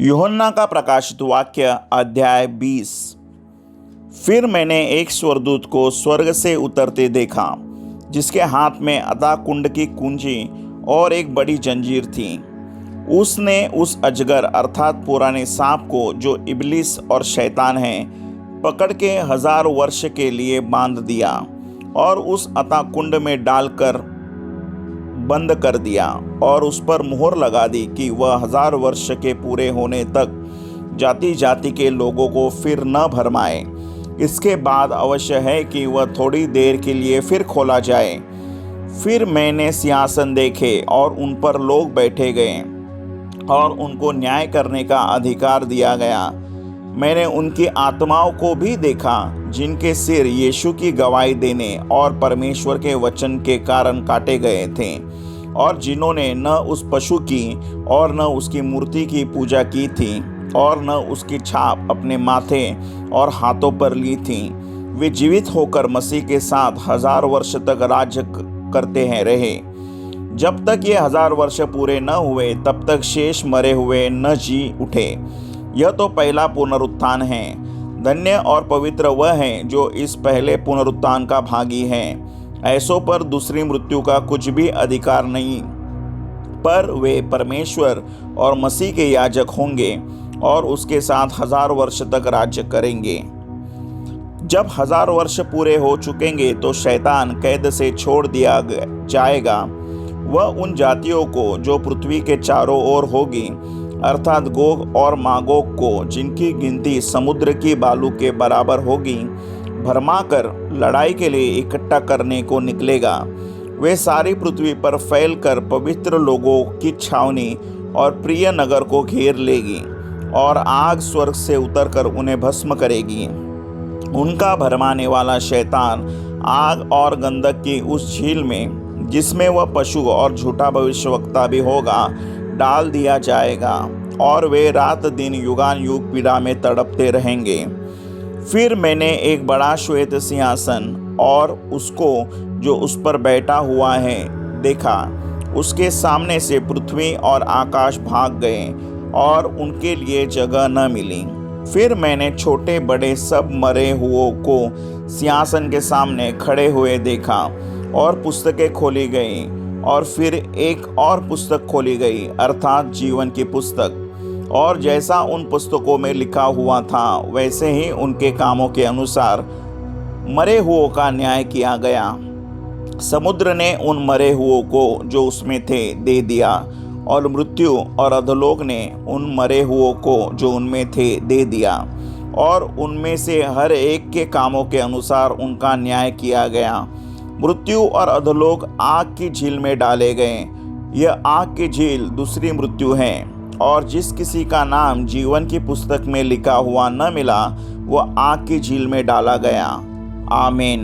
यूहन्ना का प्रकाशित वाक्य अध्याय 20। फिर मैंने एक स्वर्गदूत को स्वर्ग से उतरते देखा, जिसके हाथ में अथाह कुंड की कुंजी और एक बड़ी जंजीर थी। उसने उस अजगर अर्थात पुराने सांप को, जो इबलीस और शैतान है, पकड़ के 1000 वर्ष के लिए बांध दिया और उस अथाह कुंड में डालकर बंद कर दिया और उस पर मुहर लगा दी कि वह 1000 वर्ष के पूरे होने तक जाति जाति के लोगों को फिर न भरमाए। इसके बाद अवश्य है कि वह थोड़ी देर के लिए फिर खोला जाए। फिर मैंने सिंहासन देखे और उन पर लोग बैठे गए और उनको न्याय करने का अधिकार दिया गया। मैंने उनकी आत्माओं को भी देखा, जिनके सिर यीशु की गवाही देने और परमेश्वर के वचन के कारण काटे गए थे, और जिन्होंने न उस पशु की और न उसकी मूर्ति की पूजा की थी और न उसकी छाप अपने माथे और हाथों पर ली थी। वे जीवित होकर मसीह के साथ 1000 वर्ष तक राज्य करते हैं रहे। जब तक ये 1000 वर्ष पूरे न हुए, तब तक शेष मरे हुए न जी उठे। यह तो पहला पुनरुत्थान है। धन्य और पवित्र वह है जो इस पहले पुनरुत्थान का भागी है। ऐसों पर दूसरी मृत्यु का कुछ भी अधिकार नहीं, पर वे परमेश्वर और मसीह के याजक होंगे और उसके साथ 1000 वर्ष तक राज्य करेंगे। जब 1000 वर्ष पूरे हो चुकेंगे तो शैतान कैद से छोड़ दिया जाएगा। वह उन जातियों को जो पृथ्वी के चारों ओर होगी, अर्थात गोग और मागोग को, जिनकी गिनती समुद्र की बालू के बराबर होगी, भरमाकर लड़ाई के लिए इकट्ठा करने को निकलेगा। वे सारी पृथ्वी पर फैलकर पवित्र लोगों की छावनी और प्रिय नगर को घेर लेगी, और आग स्वर्ग से उतरकर उन्हें भस्म करेगी। उनका भरमाने वाला शैतान आग और गंधक की उस झील में, जिसमें वह पशु और झूठा भविष्यवक्ता भी होगा, डाल दिया जाएगा, और वे रात दिन युगान युग पीड़ा में तड़पते रहेंगे। फिर मैंने एक बड़ा श्वेत सिंहासन और उसको जो उस पर बैठा हुआ है देखा। उसके सामने से पृथ्वी और आकाश भाग गए और उनके लिए जगह न मिली। फिर मैंने छोटे बड़े सब मरे हुओं को सिंहासन के सामने खड़े हुए देखा, और पुस्तकें खोली गई, और फिर एक और पुस्तक खोली गई, अर्थात जीवन की पुस्तक। और जैसा उन पुस्तकों में लिखा हुआ था, वैसे ही उनके कामों के अनुसार मरे हुओं का न्याय किया गया। समुद्र ने उन मरे हुओं को जो उसमें थे दे दिया, और मृत्यु और अधोलोक ने उन मरे हुओं को जो उनमें थे दे दिया, और उनमें से हर एक के कामों के अनुसार उनका न्याय किया गया। मृत्यु और अधोलोक आग की झील में डाले गए। यह आग की झील दूसरी मृत्यु है, और जिस किसी का नाम जीवन की पुस्तक में लिखा हुआ न मिला, वह आग की झील में डाला गया। आमीन।